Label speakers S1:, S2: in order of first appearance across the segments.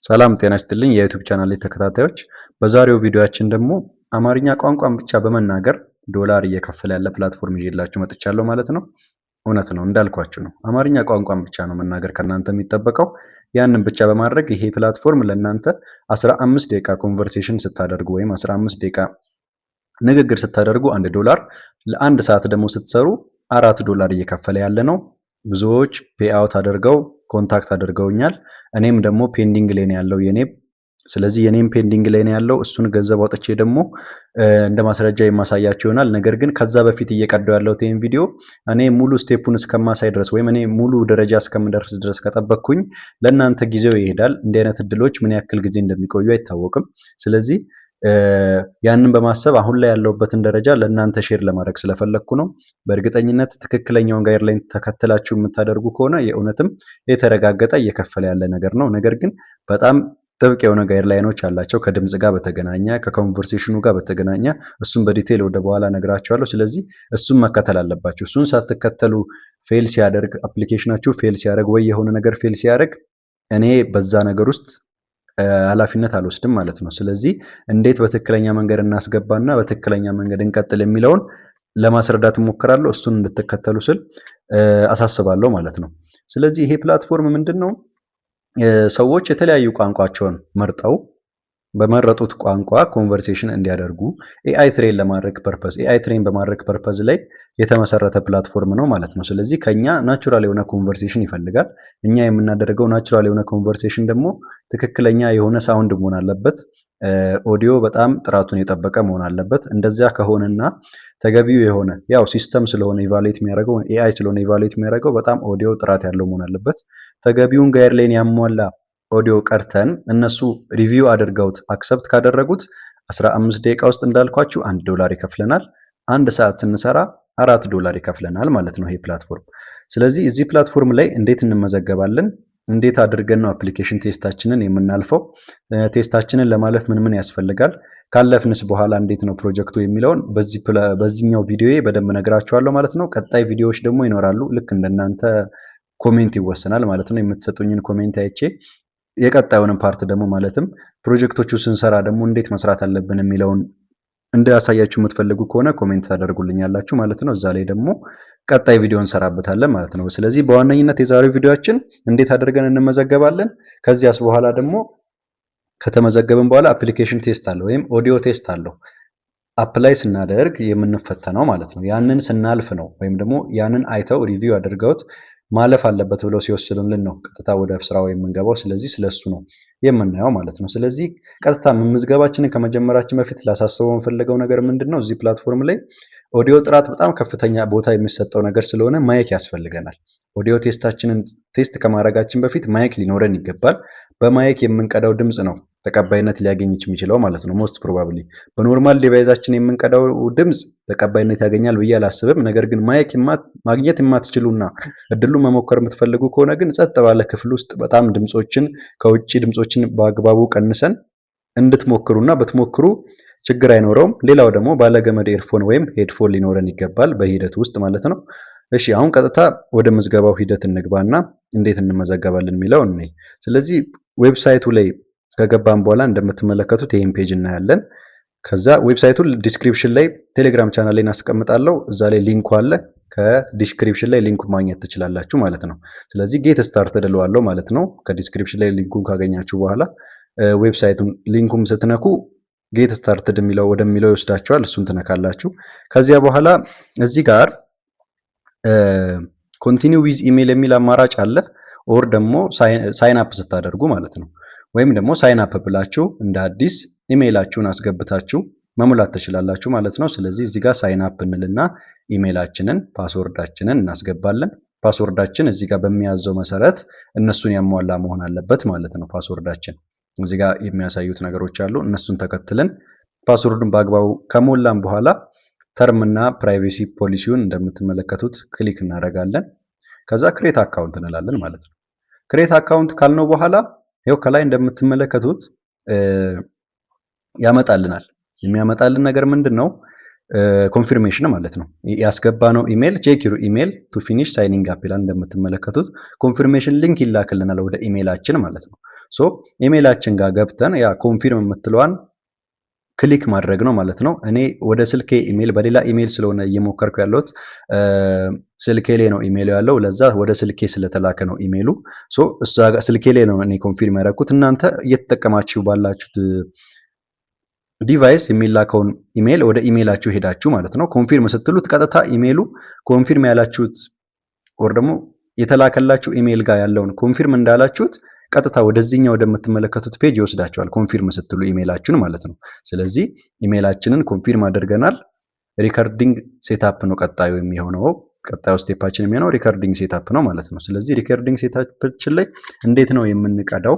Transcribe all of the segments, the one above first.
S1: ሰላም ጤና ይስጥልኝ የዩቲዩብ ቻናል ተከታታዮች፣ በዛሬው ቪዲዮአችን ደግሞ አማርኛ ቋንቋን ብቻ በመናገር ዶላር እየከፈለ ያለ ፕላትፎርም ይዤላችሁ መጥቻለሁ ማለት ነው። እውነት ነው እንዳልኳችሁ ነው። አማርኛ ቋንቋን ብቻ ነው መናገር ከናንተ የሚጠበቀው። ያንን ብቻ በማድረግ ይሄ ፕላትፎርም ለናንተ 15 ደቂቃ ኮንቨርሴሽን ስታደርጉ ወይም 15 ደቂቃ ንግግር ስታደርጉ $1፣ ለአንድ ሰዓት ደግሞ ስትሰሩ $4 እየከፈለ ያለ ነው። ብዙዎች ፔይ አውት አድርገው ኮንታክት አድርገውኛል። እኔም ደግሞ ፔንዲንግ ላይ ነው ያለው የኔ። ስለዚህ የኔም ፔንዲንግ ላይ ነው ያለው። እሱን ገንዘብ አውጥቼ ደግሞ እንደ ማስረጃ የማሳያችሁ ይሆናል። ነገር ግን ከዛ በፊት እየቀዳው ያለው ቴን ቪዲዮ እኔ ሙሉ ስቴፑን እስከማሳይ ድረስ ወይም እኔ ሙሉ ደረጃ እስከምደርስ ድረስ ከጠበቅኩኝ ለእናንተ ጊዜው ይሄዳል። እንዲህ አይነት እድሎች ምን ያክል ጊዜ እንደሚቆዩ አይታወቅም። ስለዚህ ያንን በማሰብ አሁን ላይ ያለውበትን ደረጃ ለእናንተ ሼር ለማድረግ ስለፈለኩ ነው። በእርግጠኝነት ትክክለኛውን ጋይድላይን ተከትላችሁ የምታደርጉ ከሆነ የእውነትም የተረጋገጠ እየከፈለ ያለ ነገር ነው። ነገር ግን በጣም ጥብቅ የሆነ ጋይድላይኖች አላቸው ከድምጽ ጋር በተገናኘ ከኮንቨርሴሽኑ ጋር በተገናኘ። እሱን በዲቴል ወደ በኋላ ነግራችኋለሁ። ስለዚህ እሱን መከተል አለባችሁ። እሱን ሳትከተሉ ፌል ሲያደርግ አፕሊኬሽናችሁ ፌል ሲያደርግ ወይ የሆነ ነገር ፌል ሲያደርግ እኔ በዛ ነገር ውስጥ ኃላፊነት አልወስድም ማለት ነው። ስለዚህ እንዴት በትክክለኛ መንገድ እናስገባና በትክክለኛ መንገድ እንቀጥል የሚለውን ለማስረዳት እሞክራለሁ። እሱን እንድትከተሉ ስል አሳስባለሁ ማለት ነው። ስለዚህ ይሄ ፕላትፎርም ምንድነው? ሰዎች የተለያዩ ቋንቋቸውን መርጠው በመረጡት ቋንቋ ኮንቨርሴሽን እንዲያደርጉ ኤአይ ትሬን ለማድረግ ፐርፐዝ ኤአይ ትሬን በማድረግ ፐርፐዝ ላይ የተመሰረተ ፕላትፎርም ነው ማለት ነው። ስለዚህ ከኛ ናቹራል የሆነ ኮንቨርሴሽን ይፈልጋል። እኛ የምናደርገው ናቹራል የሆነ ኮንቨርሴሽን ደግሞ ትክክለኛ የሆነ ሳውንድ መሆን አለበት። ኦዲዮ በጣም ጥራቱን የጠበቀ መሆን አለበት። እንደዚያ ከሆነና ተገቢው የሆነ ያው ሲስተም ስለሆነ ኢቫሉዌት የሚያደርገው ኤአይ ስለሆነ ኢቫሉዌት የሚያደርገው በጣም ኦዲዮ ጥራት ያለው መሆን አለበት። ተገቢውን ጋይድላይን ያሟላ ኦዲዮ ቀርተን እነሱ ሪቪው አድርገውት አክሰፕት ካደረጉት 15 ደቂቃ ውስጥ እንዳልኳችሁ $1 ይከፍለናል። አንድ ሰዓት ስንሰራ $4 ይከፍለናል ማለት ነው ይሄ ፕላትፎርም። ስለዚህ እዚህ ፕላትፎርም ላይ እንዴት እንመዘገባለን? እንዴት አድርገን ነው አፕሊኬሽን ቴስታችንን የምናልፈው? ቴስታችንን ለማለፍ ምን ምን ያስፈልጋል? ካለፍንስ በኋላ እንዴት ነው ፕሮጀክቱ የሚለውን በዚህኛው ቪዲዮዬ በደንብ ነግራችኋለሁ ማለት ነው። ቀጣይ ቪዲዮዎች ደግሞ ይኖራሉ። ልክ እንደናንተ ኮሜንት ይወሰናል ማለት ነው። የምትሰጡኝን ኮሜንት አይቼ የቀጣዩን ፓርት ደግሞ ማለትም ፕሮጀክቶቹ ስንሰራ ደግሞ እንዴት መስራት አለብን የሚለውን እንዳያሳያችሁ የምትፈልጉ ከሆነ ኮሜንት ታደርጉልኛላችሁ ማለት ነው። እዛ ላይ ደግሞ ቀጣይ ቪዲዮ እንሰራበታለን ማለት ነው። ስለዚህ በዋነኝነት የዛሬው ቪዲዮአችን እንዴት አድርገን እንመዘገባለን፣ ከዚያስ በኋላ ደግሞ ከተመዘገብን በኋላ አፕሊኬሽን ቴስት አለው ወይም ኦዲዮ ቴስት አለው አፕላይ ስናደርግ የምንፈተነው ማለት ነው። ያንን ስናልፍ ነው ወይም ደግሞ ያንን አይተው ሪቪው አድርገውት ማለፍ አለበት ብለው ሲወስኑልን ነው ቀጥታ ወደ ስራው የምንገባው። ስለዚህ ስለሱ ነው የምናየው ማለት ነው። ስለዚህ ቀጥታ ምዝገባችንን ከመጀመራችን በፊት ላሳስበው የምፈልገው ነገር ምንድነው? እዚህ ፕላትፎርም ላይ ኦዲዮ ጥራት በጣም ከፍተኛ ቦታ የሚሰጠው ነገር ስለሆነ ማይክ ያስፈልገናል። ኦዲዮ ቴስታችንን ቴስት ከማድረጋችን በፊት ማይክ ሊኖረን ይገባል። በማይክ የምንቀዳው ድምጽ ነው ተቀባይነት ሊያገኝ የሚችለው ማለት ነው። ሞስት ፕሮባብሊ በኖርማል ዲቫይሳችን የምንቀዳው ድምጽ ተቀባይነት ያገኛል ብዬ አላስብም። ነገር ግን ማይክ ማግኘት የማትችሉና እድሉን መሞከር የምትፈልጉ ከሆነ ግን ጸጥ ባለ ክፍል ውስጥ በጣም ድምጾችን ከውጪ ድምጾችን በአግባቡ ቀንሰን እንድትሞክሩና በትሞክሩ ችግር አይኖረውም። ሌላው ደግሞ ባለገመድ ኤርፎን ወይም ሄድፎን ሊኖረን ይገባል በሂደት ውስጥ ማለት ነው። እሺ አሁን ቀጥታ ወደ ምዝገባው ሂደት እንግባና እንዴት እንመዘገባለን የሚለው እንይ። ስለዚህ ዌብሳይቱ ላይ ከገባን በኋላ እንደምትመለከቱት ይሄን ፔጅ እናያለን። ከዛ ዌብሳይቱን ዲስክሪፕሽን ላይ ቴሌግራም ቻናል ላይ እናስቀምጣለሁ። እዛ ላይ ሊንኩ አለ። ከዲስክሪፕሽን ላይ ሊንኩ ማግኘት ትችላላችሁ ማለት ነው። ስለዚህ ጌት ስታርት እለዋለሁ ማለት ነው። ከዲስክሪፕሽን ላይ ሊንኩን ካገኛችሁ በኋላ ዌብሳይቱን ሊንኩም ስትነኩ ጌት ስታርትድ የሚለው ወደሚለው ይወስዳችኋል። እሱን ትነካላችሁ። ከዚያ በኋላ እዚህ ጋር ኮንቲኒው ዊዝ ኢሜል የሚል አማራጭ አለ። ኦር ደግሞ ሳይን አፕ ስታደርጉ ማለት ነው። ወይም ደግሞ ሳይን አፕ ብላችሁ እንደ አዲስ ኢሜይላችሁን አስገብታችሁ መሙላት ትችላላችሁ ማለት ነው። ስለዚህ እዚህ ጋር ሳይን አፕ እንልና ኢሜይላችንን ፓስወርዳችንን እናስገባለን። ፓስወርዳችን እዚህ ጋር በሚያዘው መሰረት እነሱን ያሟላ መሆን አለበት ማለት ነው። ፓስወርዳችን እዚህ ጋር የሚያሳዩት ነገሮች አሉ። እነሱን ተከትለን ፓስወርዱን በአግባቡ ከሞላን በኋላ ተርም እና ፕራይቬሲ ፖሊሲውን እንደምትመለከቱት ክሊክ እናደርጋለን። ከዛ ክሬት አካውንት እንላለን ማለት ነው። ክሬት አካውንት ካልነው በኋላ ይኸው ከላይ እንደምትመለከቱት ያመጣልናል። የሚያመጣልን ነገር ምንድነው? ኮንፊርሜሽን ማለት ነው። ያስገባነው ኢሜል ቼክ ዩር ኢሜል ቱ ፊኒሽ ሳይኒንግ አፕ ይላል። እንደምትመለከቱት ኮንፊርሜሽን ሊንክ ይላክልናል ወደ ኢሜላችን ማለት ነው። ሶ ኢሜይላችን ጋር ገብተን ያ ኮንፊርም የምትለዋን ክሊክ ማድረግ ነው ማለት ነው። እኔ ወደ ስልኬ ኢሜይል በሌላ ኢሜይል ስለሆነ እየሞከርኩ ያለሁት ስልኬ ላይ ነው ኢሜይሉ ያለው። ለዛ ወደ ስልኬ ስለተላከ ነው ኢሜይሉ። ሶ እዛ ጋር ስልኬ ላይ ነው እኔ ኮንፊርም ያደረኩት። እናንተ እየተጠቀማችሁ ባላችሁት ዲቫይስ የሚላከውን ኢሜይል ወደ ኢሜይላችሁ ሄዳችሁ ማለት ነው ኮንፊርም ስትሉት ቀጥታ ኢሜይሉ ኮንፊርም ያላችሁት ወር ደግሞ የተላከላችሁ ኢሜይል ጋር ያለውን ኮንፊርም እንዳላችሁት ቀጥታ ወደዚህኛው ወደምትመለከቱት ፔጅ ይወስዳችኋል። ኮንፊርም ስትሉ ኢሜይላችሁን ማለት ነው። ስለዚህ ኢሜይላችንን ኮንፊርም አድርገናል። ሪከርዲንግ ሴታፕ ነው ቀጣዩ የሚሆነው። ቀጣዩ ስቴፓችን የሚሆነው ሪከርዲንግ ሴታፕ ነው ማለት ነው። ስለዚህ ሪከርዲንግ ሴታፓችን ላይ እንዴት ነው የምንቀዳው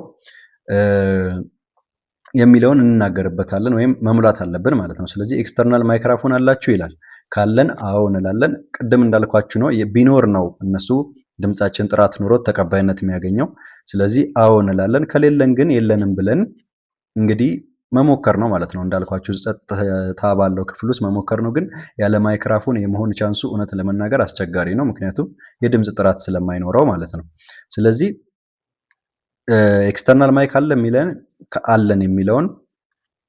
S1: የሚለውን እንናገርበታለን ወይም መሙላት አለብን ማለት ነው። ስለዚህ ኤክስተርናል ማይክሮፎን አላችሁ ይላል። ካለን አዎ እንላለን። ቅድም እንዳልኳችሁ ነው ቢኖር ነው እነሱ ድምጻችን ጥራት ኑሮት ተቀባይነት የሚያገኘው። ስለዚህ አዎ እንላለን። ከሌለን ግን የለንም ብለን እንግዲህ መሞከር ነው ማለት ነው። እንዳልኳችሁ ጸጥታ ባለው ክፍል ውስጥ መሞከር ነው። ግን ያለ ማይክሮፎን የመሆን ቻንሱ እውነት ለመናገር አስቸጋሪ ነው። ምክንያቱም የድምጽ ጥራት ስለማይኖረው ማለት ነው። ስለዚህ ኤክስተርናል ማይክ አለን የሚለውን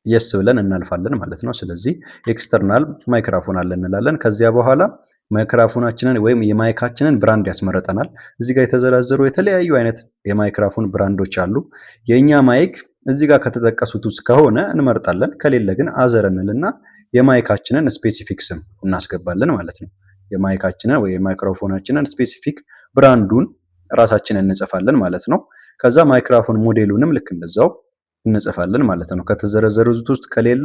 S1: የስ ብለን እናልፋለን ማለት ነው። ስለዚህ ኤክስተርናል ማይክሮፎን አለን እንላለን። ከዚያ በኋላ ማይክሮፎናችንን ወይም የማይካችንን ብራንድ ያስመረጠናል። እዚህ ጋር የተዘረዘሩ የተለያዩ አይነት የማይክሮፎን ብራንዶች አሉ። የኛ ማይክ እዚህ ጋር ከተጠቀሱት ውስጥ ከሆነ እንመርጣለን። ከሌለ ግን አዘር እንልና የማይካችንን ስፔሲፊክ ስም እናስገባለን ማለት ነው። የማይካችንን ወይ የማይክሮፎናችንን ስፔሲፊክ ብራንዱን ራሳችንን እንጽፋለን ማለት ነው። ከዛ ማይክሮፎን ሞዴሉንም ልክ እንደዛው እንጽፋለን ማለት ነው። ከተዘረዘሩት ውስጥ ከሌለ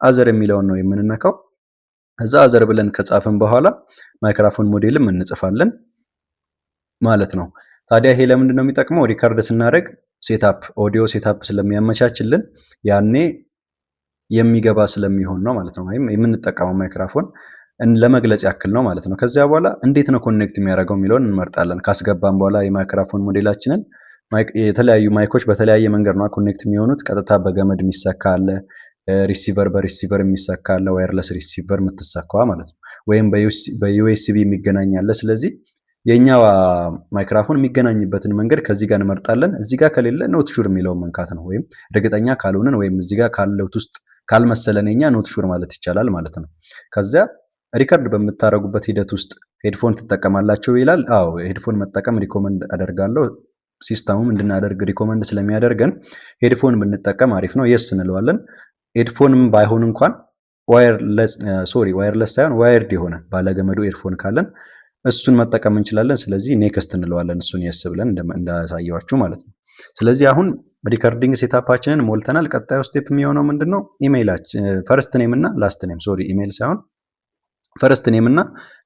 S1: አዘር የሚለውን ነው የምንነካው። እዛ አዘር ብለን ከጻፍን በኋላ ማይክሮፎን ሞዴልም እንጽፋለን ማለት ነው። ታዲያ ይሄ ለምንድን ነው የሚጠቅመው? ሪከርድ ስናደርግ ሴታፕ ኦዲዮ ሴታፕ ስለሚያመቻችልን ያኔ የሚገባ ስለሚሆን ነው ማለት ነው። ወይም የምንጠቀመው ማይክሮፎን ለመግለጽ ያክል ነው ማለት ነው። ከዚያ በኋላ እንዴት ነው ኮኔክት የሚያደርገው የሚለውን እንመርጣለን። ካስገባን በኋላ የማይክሮፎን ሞዴላችንን የተለያዩ ማይኮች በተለያየ መንገድ ነው ኮኔክት የሚሆኑት። ቀጥታ በገመድ የሚሰካ አለ፣ ሪሲቨር በሪሲቨር የሚሰካ አለ፣ ዋየርለስ ሪሲቨር የምትሰካዋ ማለት ነው። ወይም በዩኤስቢ የሚገናኝ አለ። ስለዚህ የኛ ማይክሮፎን የሚገናኝበትን መንገድ ከዚህ ጋር እንመርጣለን። እዚህ ጋር ከሌለ ኖት ሹር የሚለውን መንካት ነው። ወይም እርግጠኛ ካልሆንን ወይም እዚህ ጋር ካለውት ውስጥ ካልመሰለን የኛ ኖት ሹር ማለት ይቻላል ማለት ነው። ከዚያ ሪከርድ በምታደርጉበት ሂደት ውስጥ ሄድፎን ትጠቀማላችሁ ይላል። አዎ ሄድፎን መጠቀም ሪኮመንድ አደርጋለሁ። ሲስተሙም እንድናደርግ ሪኮመንድ ስለሚያደርገን ሄድፎን ብንጠቀም አሪፍ ነው። የስ እንለዋለን። ሄድፎንም ባይሆን እንኳን ዋየርለስ ሳይሆን ዋየርድ የሆነ ባለገመዱ ሄድፎን ካለን እሱን መጠቀም እንችላለን። ስለዚህ ኔክስት እንለዋለን። እሱን የስ ብለን እንዳሳየዋችሁ ማለት ነው። ስለዚህ አሁን ሪከርዲንግ ሴታፓችንን ሞልተናል። ቀጣዩ ስቴፕ የሚሆነው ምንድነው? ኢሜይላችን ፈርስት ኔም እና ላስት ኔም ኢሜይል ሳይሆን ፈርስት ኔም እና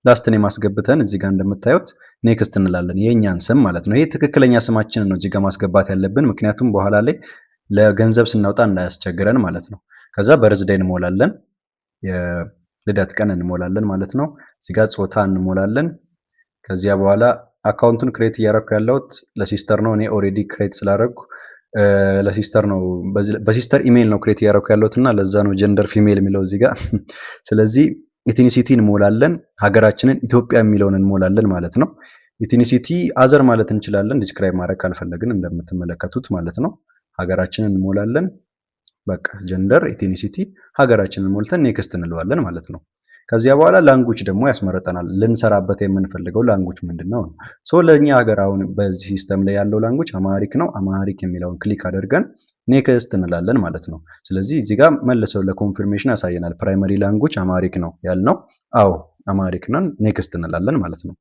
S1: ላስት ኔም አስገብተን እዚህ ጋር እንደምታዩት ኔክስት እንላለን። የኛን ስም ማለት ነው። ይሄ ትክክለኛ ስማችንን ነው እዚህ ጋር ማስገባት ያለብን፣ ምክንያቱም በኋላ ላይ ለገንዘብ ስናወጣ እንዳያስቸግረን ማለት ነው። ከዛ በርዝዴይ እንሞላለን፣ የልደት ቀን እንሞላለን ማለት ነው። እዚህ ጋር ጾታ እንሞላለን። ከዚያ በኋላ አካውንቱን ክሬት እያደረኩ ያለሁት ለሲስተር ነው። እኔ ኦሬዲ ክሬት ስላደረኩ ለሲስተር ነው፣ በሲስተር ኢሜይል ነው ክሬት እያደረኩ ያለሁት እና ለዛ ነው ጀንደር ፊሜል የሚለው እዚህ ጋር። ስለዚህ ኢትኒሲቲ እንሞላለን። ሀገራችንን ኢትዮጵያ የሚለውን እንሞላለን ማለት ነው። ኢትኒሲቲ አዘር ማለት እንችላለን፣ ዲስክራይብ ማድረግ ካልፈለግን እንደምትመለከቱት ማለት ነው። ሀገራችንን እንሞላለን። በቃ ጀንደር ኢትኒሲቲ ሀገራችንን ሞልተን ኔክስት እንለዋለን ማለት ነው። ከዚያ በኋላ ላንጉጅ ደግሞ ያስመረጠናል። ልንሰራበት የምንፈልገው ላንጉጅ ምንድነው? ለኛ ሀገር አሁን በዚህ ሲስተም ላይ ያለው ላንጉጅ አማሪክ ነው። አማሪክ የሚለውን ክሊክ አድርገን ኔክስት እንላለን ማለት ነው። ስለዚህ እዚህ ጋር መልሰው ለኮንፊርሜሽን ያሳየናል። ፕራይመሪ ላንጉጅ አማሪክ ነው ያልነው። አዎ አማሪክ ነን፣ ኔክስት እንላለን ማለት ነው።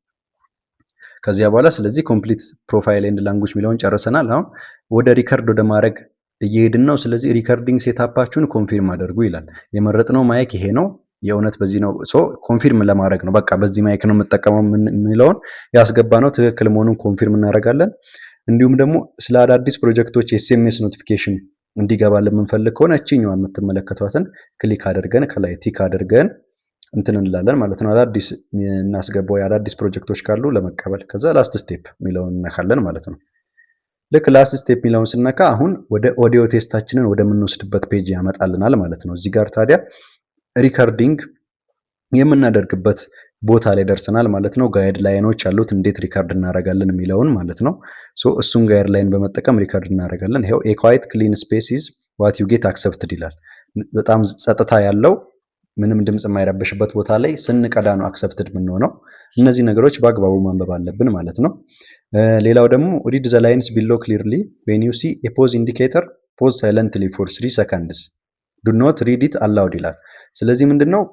S1: ከዚያ በኋላ ስለዚህ ኮምፕሊት ፕሮፋይል ኤንድ ላንጉጅ የሚለውን ጨርሰናል። አሁን ወደ ሪከርድ ወደ ማድረግ እየሄድን ነው። ስለዚህ ሪከርዲንግ ሴታፓችሁን ኮንፊርም አድርጉ ይላል። የመረጥነው ማይክ ይሄ ነው፣ የእውነት በዚህ ነው። ኮንፊርም ለማድረግ ነው። በቃ በዚህ ማይክ ነው የምጠቀመው የሚለውን ያስገባነው ትክክል መሆኑን ኮንፊርም እናደርጋለን። እንዲሁም ደግሞ ስለ አዳዲስ ፕሮጀክቶች ኤስኤምኤስ ኖቲፊኬሽን እንዲገባልን የምንፈልግ ከሆነ እቺኛዋ የምትመለከቷትን ክሊክ አድርገን ከላይ ቲክ አድርገን እንትን እንላለን ማለት ነው። አዳዲስ እናስገባው የአዳዲስ ፕሮጀክቶች ካሉ ለመቀበል። ከዛ ላስት ስቴፕ የሚለውን እነካለን ማለት ነው። ልክ ላስት ስቴፕ የሚለውን ስነካ አሁን ወደ ኦዲዮ ቴስታችንን ወደምንወስድበት ፔጅ ያመጣልናል ማለት ነው። እዚህ ጋር ታዲያ ሪከርዲንግ የምናደርግበት ቦታ ላይ ደርሰናል ማለት ነው። ጋይድ ላይኖች አሉት እንዴት ሪከርድ እናደርጋለን የሚለውን ማለት ነው። እሱን ጋይድ ላይን በመጠቀም ሪከርድ እናደርጋለን። ይኸው ኤ ኳይት ክሊን ስፔስ ኢዝ ዋት ዩ ጌት አክሰፕትድ ይላል። በጣም ጸጥታ ያለው ምንም ድምፅ የማይረበሽበት ቦታ ላይ ስንቀዳ ነው አክሰፕትድ የምንሆነው። እነዚህ ነገሮች በአግባቡ ማንበብ አለብን ማለት ነው። ሌላው ደግሞ ሪድ ዘ ላይንስ ቢሎ ክሊርሊ ዌን ዩ ሲ ኤ ፖዝ ኢንዲኬተር ፖዝ ሳይለንትሊ ፎር 3 ሰከንድስ ዱ ኖት ሪድ ኢት አላውድ ይላል። ስለዚህ ምንድነው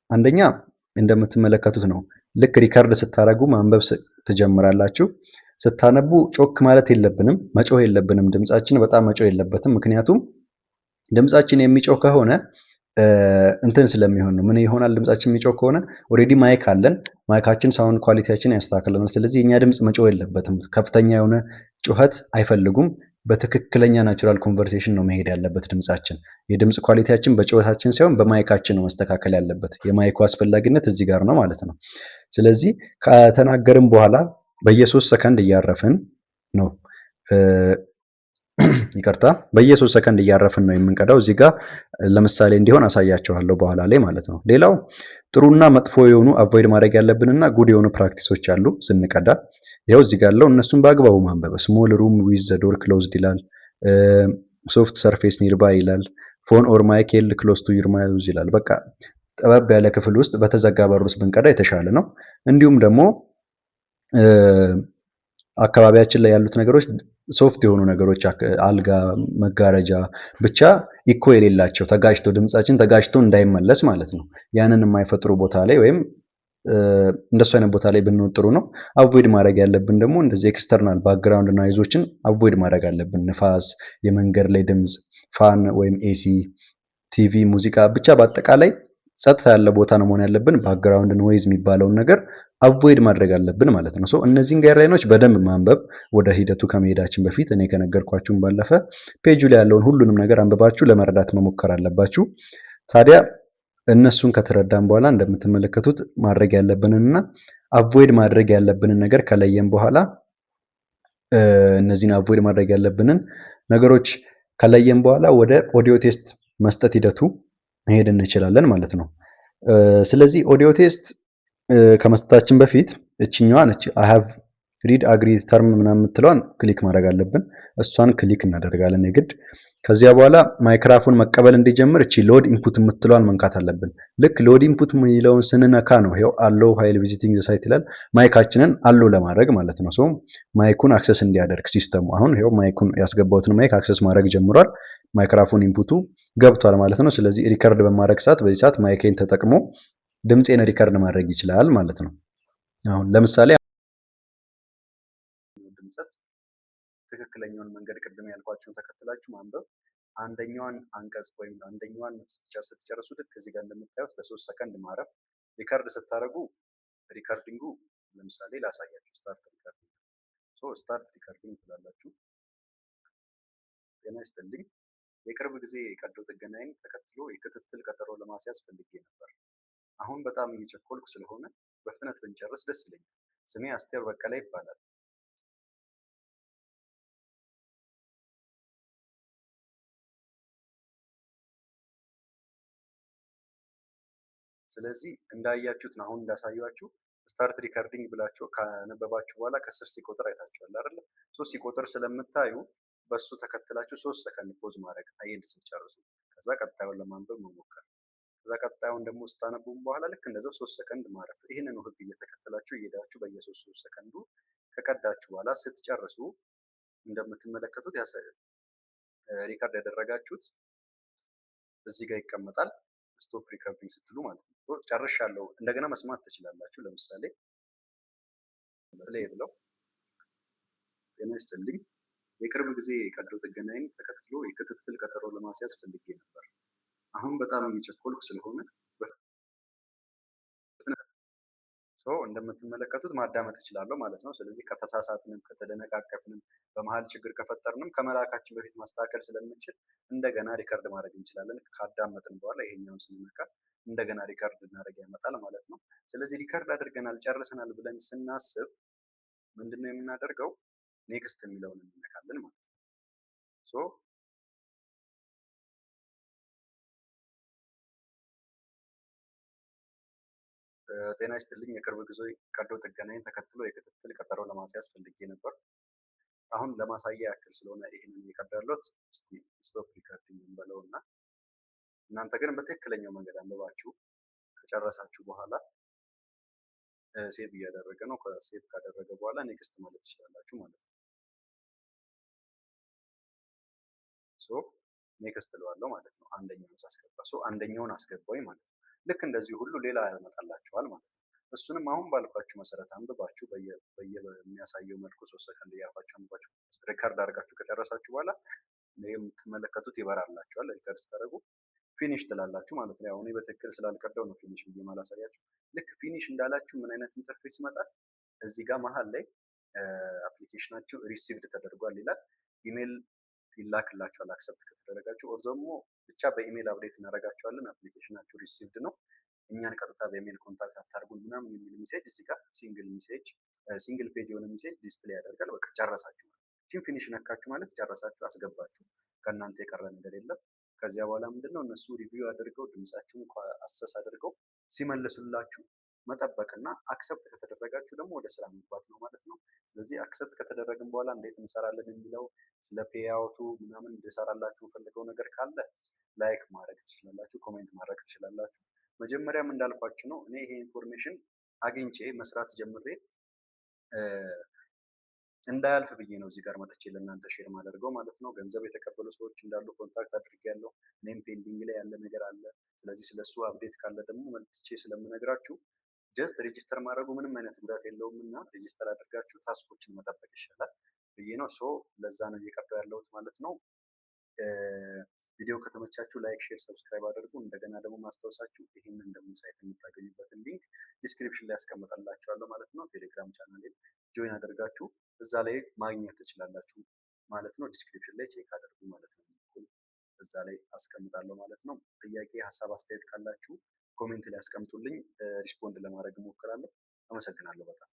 S1: አንደኛ እንደምትመለከቱት ነው። ልክ ሪከርድ ስታደርጉ ማንበብ ትጀምራላችሁ። ስታነቡ ጮክ ማለት የለብንም፣ መጮህ የለብንም። ድምጻችን በጣም መጮህ የለበትም። ምክንያቱም ድምጻችን የሚጮህ ከሆነ እንትን ስለሚሆን ነው። ምን ይሆናል? ድምጻችን የሚጮህ ከሆነ ኦልሬዲ ማይክ አለን። ማይካችን ሳውንድ ኳሊቲያችን ያስተካክለናል። ስለዚህ የኛ ድምጽ መጮህ የለበትም። ከፍተኛ የሆነ ጩኸት አይፈልጉም። በትክክለኛ ናቹራል ኮንቨርሴሽን ነው መሄድ ያለበት ድምጻችን። የድምጽ ኳሊቲያችን በጩኸታችን ሳይሆን በማይካችን ነው መስተካከል ያለበት። የማይኩ አስፈላጊነት እዚህ ጋር ነው ማለት ነው። ስለዚህ ከተናገርን በኋላ በየ3 ሰከንድ እያረፍን ነው ይቅርታ፣ በየ3 ሰከንድ እያረፍን ነው የምንቀዳው። እዚህ ጋር ለምሳሌ እንዲሆን አሳያችኋለሁ በኋላ ላይ ማለት ነው። ሌላው ጥሩና መጥፎ የሆኑ አቮይድ ማድረግ ያለብንና ጉድ የሆኑ ፕራክቲሶች አሉ ስንቀዳ። ይኸው እዚህ ጋር ያለው እነሱን በአግባቡ ማንበብ። ስሞል ሩም ዊዝ ዘ ዶር ክሎዝድ ይላል። ሶፍት ሰርፌስ ኒርባይ ይላል። ፎን ኦር ማይክ ኤል ክሎዝ ቱ ዩር ማውዝ ይላል። በቃ ጠበብ ያለ ክፍል ውስጥ በተዘጋ በር ውስጥ ብንቀዳ የተሻለ ነው። እንዲሁም ደግሞ አካባቢያችን ላይ ያሉት ነገሮች ሶፍት የሆኑ ነገሮች አልጋ፣ መጋረጃ ብቻ ኢኮ የሌላቸው ተጋጭተው ድምጻችን ተጋጭቶ እንዳይመለስ ማለት ነው። ያንን የማይፈጥሩ ቦታ ላይ ወይም እንደሱ አይነት ቦታ ላይ ብንሆን ጥሩ ነው። አቮይድ ማድረግ ያለብን ደግሞ እንደዚህ ኤክስተርናል ባክግራውንድ ናይዞችን አቮይድ ማድረግ አለብን። ንፋስ፣ የመንገድ ላይ ድምፅ፣ ፋን ወይም ኤሲ፣ ቲቪ፣ ሙዚቃ ብቻ በአጠቃላይ ጸጥታ ያለ ቦታ ነው መሆን ያለብን። ባክግራውንድ ኖይዝ የሚባለውን ነገር አቮይድ ማድረግ አለብን ማለት ነው። እነዚህን ጋይድላይኖች በደንብ ማንበብ ወደ ሂደቱ ከመሄዳችን በፊት እኔ ከነገርኳችሁም ባለፈ ፔጁ ላይ ያለውን ሁሉንም ነገር አንብባችሁ ለመረዳት መሞከር አለባችሁ። ታዲያ እነሱን ከተረዳን በኋላ እንደምትመለከቱት ማድረግ ያለብንንና አቮይድ ማድረግ ያለብንን ነገር ከለየን በኋላ እነዚህን አቮይድ ማድረግ ያለብንን ነገሮች ከለየን በኋላ ወደ ኦዲዮ ቴስት መስጠት ሂደቱ መሄድ እንችላለን ማለት ነው። ስለዚህ ኦዲዮ ቴስት ከመስጠታችን በፊት እችኛዋን አይ ሃቭ ሪድ አግሪ ተርም ምናምን የምትለዋን ክሊክ ማድረግ አለብን። እሷን ክሊክ እናደርጋለን የግድ። ከዚያ በኋላ ማይክራፎን መቀበል እንዲጀምር እቺ ሎድ ኢንፑት የምትለዋን መንካት አለብን። ልክ ሎድ ኢንፑት የሚለውን ስንነካ ነው ይሄው አሎ ፋይል ቪዚቲንግ ዘ ሳይት ይላል። ማይካችንን አሎ ለማድረግ ማለት ነው። ማይኩን አክሰስ እንዲያደርግ ሲስተሙ አሁን ይሄው ማይኩን ያስገባሁትን ማይክ አክሰስ ማድረግ ጀምሯል። ማይክራፎን ኢንፑቱ ገብቷል ማለት ነው። ስለዚህ ሪከርድ በማድረግ ሰዓት በዚህ ሰዓት ማይኬን ተጠቅሞ ድምፄን ሪከርድ ማድረግ ይችላል ማለት ነው። አሁን ለምሳሌ ድምጸት ትክክለኛውን መንገድ ቅድም ያልኳችሁን ተከትላችሁ ማንበብ። አንደኛዋን አንቀጽ ወይም አንደኛዋን ስትጨርሱ ልክ እዚህ ጋር እንደምታዩት ለ3 ሰከንድ ማረፍ። ሪከርድ ስታደርጉ ሪከርዲንጉ ለምሳሌ ላሳያችሁ። ስታርት ሪከርዲንግ ስታርት ሪከርዲንግ ትላላችሁ። ጤና ይስጥልኝ። የቅርብ ጊዜ ቀዶ ጥገናዬን ተከትሎ የክትትል ቀጠሮ ለማስያዝ ፈልጌ ነበር። አሁን በጣም እየቸኮልኩ ስለሆነ በፍጥነት ብንጨርስ ደስ ይለኛል። ስሜ አስቴር በቀለ ይባላል። ስለዚህ እንዳያችሁት ነው። አሁን እንዳሳያችሁ ስታርት ሪከርዲንግ ብላችሁ ካነበባችሁ በኋላ ከስር ሲቆጥር አይታችኋል አይደል? ሲቆጥር ስለምታዩ በሱ ተከትላችሁ 3 ሰከንድ ፖዝ ማድረግ አይንድ ሲጨርሱ፣ ከዛ ቀጣዩን ለማንበብ መሞከር። ከዛ ቀጣዩን ደግሞ ስታነቡም በኋላ ልክ እንደዛው 3 ሰከንድ ማረፍ። ይህንን ህግ እየተከተላችሁ እየሄዳችሁ በየ3 ሰከንዱ ከቀዳችሁ በኋላ ስትጨርሱ እንደምትመለከቱት ሪከርድ ያደረጋችሁት እዚህ ጋር ይቀመጣል። ስቶፕ ሪከርዲንግ ስትሉ ማለት ነው። ጨርሻለሁ እንደገና መስማት ትችላላችሁ። ለምሳሌ ፕሌይ ብለው ጤና ይስጥልኝ፣ የቅርብ ጊዜ ቀዶ ጥገናዬን ተከትሎ የክትትል ቀጠሮ ለማስያዝ ፈልጌ ነበር። አሁን በጣም እየቸኮልኩ ስለሆነ እንደምትመለከቱት ማዳመጥ እችላለሁ ማለት ነው። ስለዚህ ከተሳሳትንም ከተደነቃቀፍንም በመሀል ችግር ከፈጠርንም ከመላካችን በፊት ማስተካከል ስለምንችል እንደገና ሪከርድ ማድረግ እንችላለን። ካዳመጥን በኋላ ይሄኛውን ስንነካ እንደገና ሪከርድ እናደርግ ያመጣል ማለት ነው። ስለዚህ ሪከርድ አድርገናል ጨርሰናል ብለን ስናስብ ምንድነው የምናደርገው? ኔክስት የሚለውን እንነካለን ማለት ነው። ጤና ይስጥልኝ። የቅርብ ጊዜ ቀዶ ጥገናዬን ተከትሎ የክትትል ቀጠሮ ለማስያዝ ፈልጌ ነበር። አሁን ለማሳያ ያክል ስለሆነ ይህንን እየቀዳ ያለሁት እስቲ ስቶፕ ሪከርዲንግ እንበለው እና እናንተ ግን በትክክለኛው መንገድ አንብባችሁ ከጨረሳችሁ በኋላ ሴቭ እያደረገ ነው። ሴቭ ካደረገ በኋላ ኔክስት ማለት ትችላላችሁ ማለት ነው። ሶ ኔክስት እለዋለሁ ማለት ነው። አንደኛውን ሳስገባ አንደኛውን አስገባኝ ማለት ነው። ልክ እንደዚህ ሁሉ ሌላ ያመጣላችኋል ማለት ነው። እሱንም አሁን ባልኳችሁ መሰረት አንብባችሁ በየሚያሳየው መልኩ 3 ሰከንድ እያልኳችሁ አንብባችሁ ሪከርድ አድርጋችሁ ከጨረሳችሁ በኋላ የምትመለከቱት ይበራላችኋል። ሪከርድ ስታደርጉ ፊኒሽ ትላላችሁ ማለት ነው። አሁን በትክክል ስላልቀዳው ነው ፊኒሽ ብዬ ማላሳያችሁ። ልክ ፊኒሽ እንዳላችሁ ምን አይነት ኢንተርፌስ ይመጣል? እዚህ ጋር መሀል ላይ አፕሊኬሽናችሁ ሪሲቭድ ተደርጓል ይላል። ኢሜል ይላክላችኋል አክሰፕት ከተደረጋችሁ፣ ኦር ደግሞ ብቻ በኢሜል አፕዴት እናደርጋችኋለን አፕሊኬሽናችሁ ሪሲቭድ ነው፣ እኛን ቀጥታ በኢሜል ኮንታክት አታርጉን ምናምን የሚል ሜሴጅ እዚህ ጋር ሲንግል ፔጅ የሆነ ሜሴጅ ዲስፕሌይ ያደርጋል። በቃ ጨረሳችሁ ማለት ቺን ፊኒሽ ነካችሁ ማለት ጨረሳችሁ፣ አስገባችሁ፣ ከእናንተ የቀረ ነገር የለም። ከዚያ በኋላ ምንድነው እነሱ ሪቪው አድርገው ድምጻችሁን አሰስ አድርገው ሲመልሱላችሁ መጠበቅና አክሰፕት ከተደረጋችሁ ደግሞ ወደ ስራ መግባት ነው ማለት ነው። ስለዚህ አክሰፕት ከተደረግን በኋላ እንዴት እንሰራለን የሚለው ስለ ፔይአውቱ ምናምን እንድሰራላችሁ ፈልገው ነገር ካለ ላይክ ማድረግ ትችላላችሁ፣ ኮሜንት ማድረግ ትችላላችሁ። መጀመሪያም እንዳልኳችሁ ነው እኔ ይሄ ኢንፎርሜሽን አግኝቼ መስራት ጀምሬ እንዳያልፍ ብዬ ነው እዚህ ጋር መጥቼ ለእናንተ ሼር ማደርገው ማለት ነው። ገንዘብ የተቀበሉ ሰዎች እንዳሉ ኮንታክት አድርጌያለሁ። እኔም ፔንዲንግ ላይ ያለ ነገር አለ። ስለዚህ ስለሱ አፕዴት ካለ ደግሞ መጥቼ ስለምነግራችሁ ጀስት ሬጂስተር ማድረጉ ምንም አይነት ጉዳት የለውም እና ሬጂስተር አድርጋችሁ ታስኮችን መጠበቅ ይሻላል ብዬ ነው። ለዛ ነው እየቀዳሁ ያለሁት ማለት ነው። ቪዲዮ ከተመቻችሁ ላይክ፣ ሼር፣ ሰብስክራይብ አድርጉ። እንደገና ደግሞ ማስታወሳችሁ ይህንን ደግሞ ሳይት የምታገኙበትን ሊንክ ዲስክሪፕሽን ላይ ያስቀምጠላችኋለሁ ማለት ነው። ቴሌግራም ቻናሌን ጆይን አድርጋችሁ እዛ ላይ ማግኘት ትችላላችሁ ማለት ነው። ዲስክሪፕሽን ላይ ቼክ አድርጉ ማለት ነው። እዛ ላይ አስቀምጣለሁ ማለት ነው። ጥያቄ፣ ሀሳብ፣ አስተያየት ካላችሁ ኮሜንት ላይ አስቀምጡልኝ። ሪስፖንድ ለማድረግ እሞክራለሁ። አመሰግናለሁ በጣም።